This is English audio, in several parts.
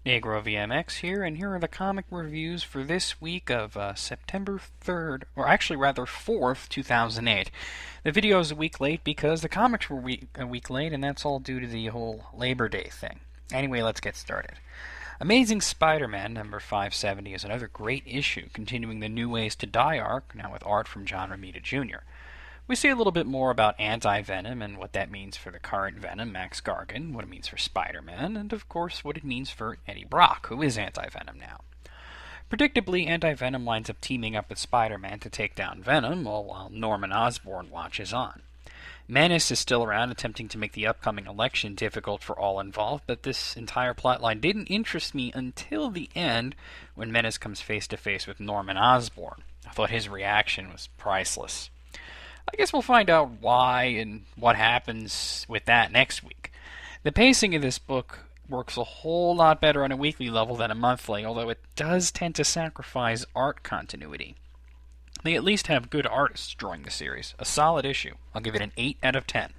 Negro VMX here, and here are the comic reviews for this week of September 3rd, or actually rather 4th, 2008. The video is a week late because the comics were a week late, and that's all due to the whole Labor Day thing. Anyway, let's get started. Amazing Spider-Man number 570 is another great issue, continuing the New Ways to Die arc, now with art from John Romita Jr. We see a little bit more about anti-Venom and what that means for the current Venom, Max Gargan, what it means for Spider-Man, and of course what it means for Eddie Brock, who is anti-Venom now. Predictably, anti-Venom winds up teaming up with Spider-Man to take down Venom, all while Norman Osborn watches on. Menace is still around, attempting to make the upcoming election difficult for all involved, but this entire plotline didn't interest me until the end, when Menace comes face to face with Norman Osborn. I thought his reaction was priceless. I guess we'll find out why and what happens with that next week. The pacing of this book works a whole lot better on a weekly level than a monthly, although it does tend to sacrifice art continuity. They at least have good artists drawing the series. A solid issue. I'll give it an 8 out of 10.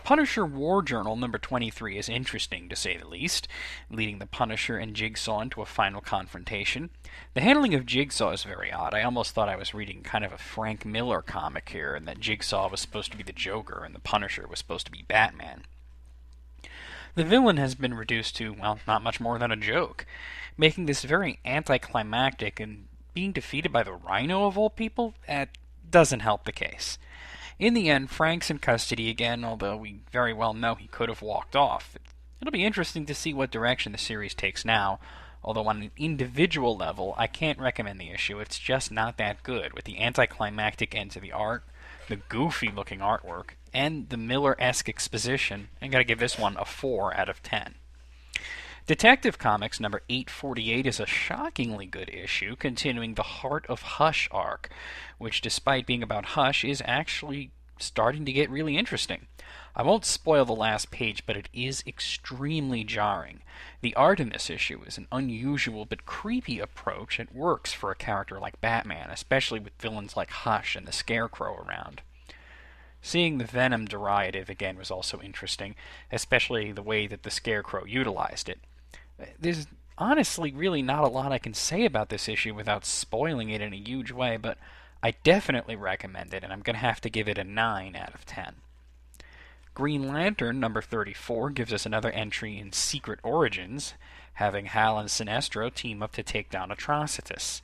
Punisher War Journal number 23 is interesting, to say the least, leading the Punisher and Jigsaw into a final confrontation. The handling of Jigsaw is very odd. I almost thought I was reading kind of a Frank Miller comic here, and that Jigsaw was supposed to be the Joker and the Punisher was supposed to be Batman. The villain has been reduced to, well, not much more than a joke, making this very anticlimactic, and being defeated by the Rhino of all people, that doesn't help the case. In the end, Frank's in custody again, although we very well know he could have walked off. It'll be interesting to see what direction the series takes now, although on an individual level, I can't recommend the issue. It's just not that good, with the anticlimactic end to the art, the goofy-looking artwork, and the Miller-esque exposition. I gotta give this one a 4 out of 10. Detective Comics number 848 is a shockingly good issue, continuing the Heart of Hush arc, which, despite being about Hush, is actually starting to get really interesting. I won't spoil the last page, but it is extremely jarring. The art in this issue is an unusual but creepy approach that works for a character like Batman, especially with villains like Hush and the Scarecrow around. Seeing the Venom derivative again was also interesting, especially the way that the Scarecrow utilized it. There's honestly really not a lot I can say about this issue without spoiling it in a huge way, but I definitely recommend it, and I'm going to have to give it a 9 out of 10. Green Lantern number 34 gives us another entry in Secret Origins, having Hal and Sinestro team up to take down Atrocitus.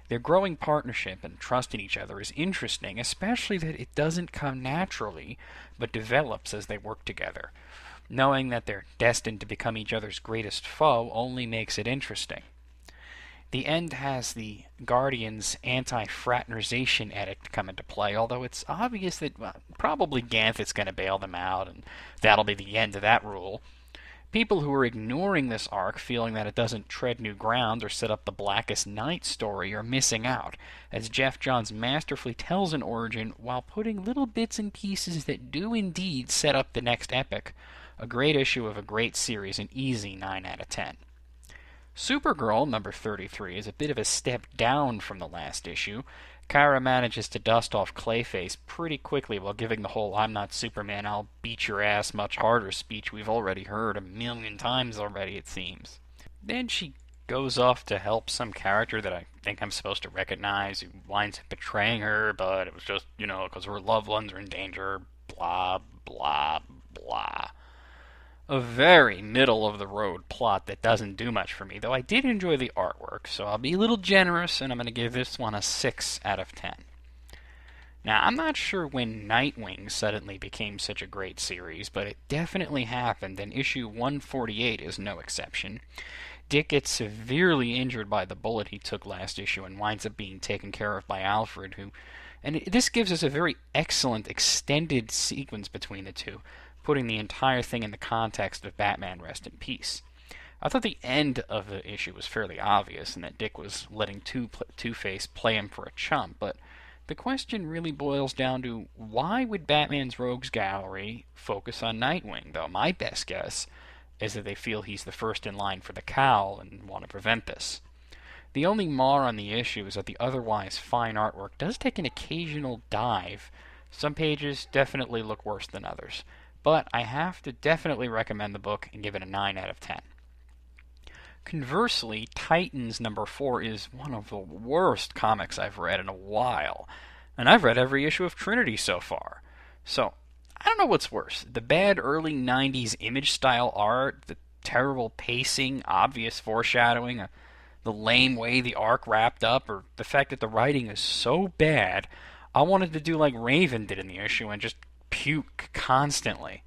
Their growing partnership and trust in each other is interesting, especially that it doesn't come naturally, but develops as they work together. Knowing that they're destined to become each other's greatest foe only makes it interesting. The end has the Guardians' anti-fraternization edict come into play, although it's obvious that probably Ganthet's going to bail them out, and that'll be the end of that rule. People who are ignoring this arc, feeling that it doesn't tread new ground or set up the Blackest Night story, are missing out, as Jeff Johns masterfully tells an origin while putting little bits and pieces that do indeed set up the next epic. A great issue of a great series, an easy 9 out of 10. Supergirl, number 33, is a bit of a step down from the last issue. Kara manages to dust off Clayface pretty quickly while giving the whole "I'm not Superman, I'll beat your ass much harder" speech we've already heard a million times already, it seems. Then she goes off to help some character that I think I'm supposed to recognize, who winds up betraying her, but it was just, because her loved ones are in danger, blah, blah, blah. A very middle-of-the-road plot that doesn't do much for me, though I did enjoy the artwork, so I'll be a little generous, and I'm going to give this one a 6 out of 10. Now, I'm not sure when Nightwing suddenly became such a great series, but it definitely happened, and issue 148 is no exception. Dick gets severely injured by the bullet he took last issue and winds up being taken care of by Alfred, this gives us a very excellent extended sequence between the two, putting the entire thing in the context of Batman Rest in Peace. I thought the end of the issue was fairly obvious, and that Dick was letting Two-Face play him for a chump, but the question really boils down to, why would Batman's Rogues Gallery focus on Nightwing, though my best guess is that they feel he's the first in line for the cowl and want to prevent this. The only mar on the issue is that the otherwise fine artwork does take an occasional dive. Some pages definitely look worse than others, but I have to definitely recommend the book and give it a 9 out of 10. Conversely, Titans number 4 is one of the worst comics I've read in a while. And I've read every issue of Trinity so far. So, I don't know what's worse. The bad early 90s image style art, the terrible pacing, obvious foreshadowing, the lame way the arc wrapped up, or the fact that the writing is so bad, I wanted to do like Raven did in the issue and just puke constantly.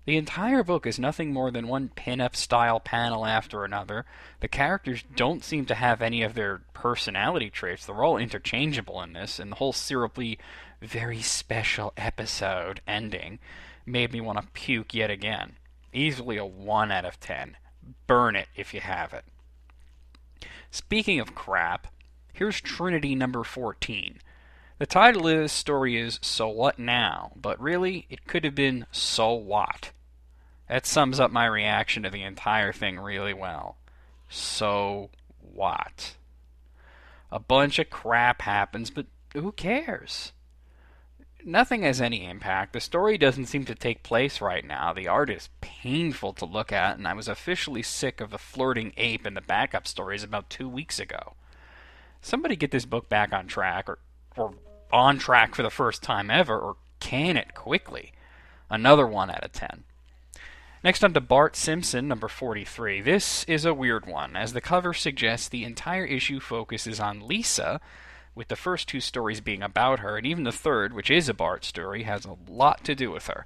The entire book is nothing more than one pin-up style panel after another. The characters don't seem to have any of their personality traits. They're all interchangeable in this, and the whole syrupy, very special episode ending made me want to puke yet again. Easily a 1 out of 10. Burn it if you have it. Speaking of crap, here's Trinity number 14. The title of this story is So What Now? But really, it could have been So What? That sums up my reaction to the entire thing really well. So what? A bunch of crap happens, but who cares? Nothing has any impact. The story doesn't seem to take place right now. The art is painful to look at, and I was officially sick of the flirting ape and the backup stories about 2 weeks ago. Somebody get this book back on track, or on track for the first time ever, or can it quickly. Another 1 out of 10. Next on to Bart Simpson, number 43. This is a weird one. As the cover suggests, the entire issue focuses on Lisa, with the first 2 stories being about her, and even the third, which is a Bart story, has a lot to do with her.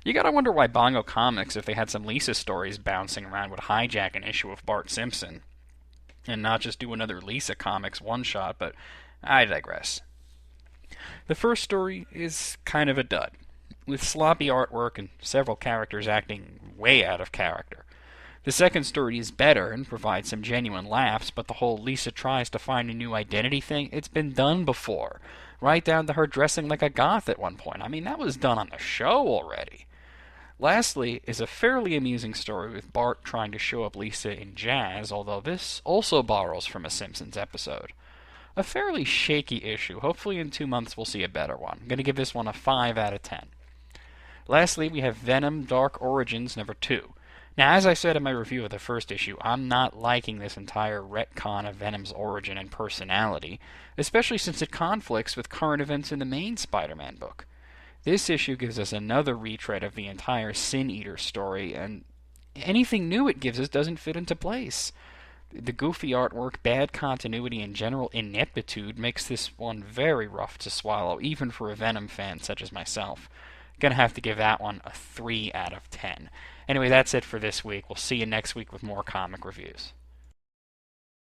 You gotta wonder why Bongo Comics, if they had some Lisa stories bouncing around, would hijack an issue of Bart Simpson, and not just do another Lisa Comics one-shot, but I digress. The first story is kind of a dud, with sloppy artwork and several characters acting way out of character. The second story is better and provides some genuine laughs, but the whole Lisa tries to find a new identity thing, it's been done before. Right down to her dressing like a goth at one point. I mean, that was done on the show already. Lastly is a fairly amusing story with Bart trying to show up Lisa in jazz, although this also borrows from a Simpsons episode. A fairly shaky issue. Hopefully in 2 months we'll see a better one. I'm going to give this one a 5 out of 10. Lastly, we have Venom Dark Origins number 2. Now, as I said in my review of the first issue, I'm not liking this entire retcon of Venom's origin and personality, especially since it conflicts with current events in the main Spider-Man book. This issue gives us another retread of the entire Sin Eater story, and anything new it gives us doesn't fit into place. The goofy artwork, bad continuity, and general ineptitude makes this one very rough to swallow, even for a Venom fan such as myself. Gonna have to give that one a 3 out of 10. Anyway, that's it for this week. We'll see you next week with more comic reviews.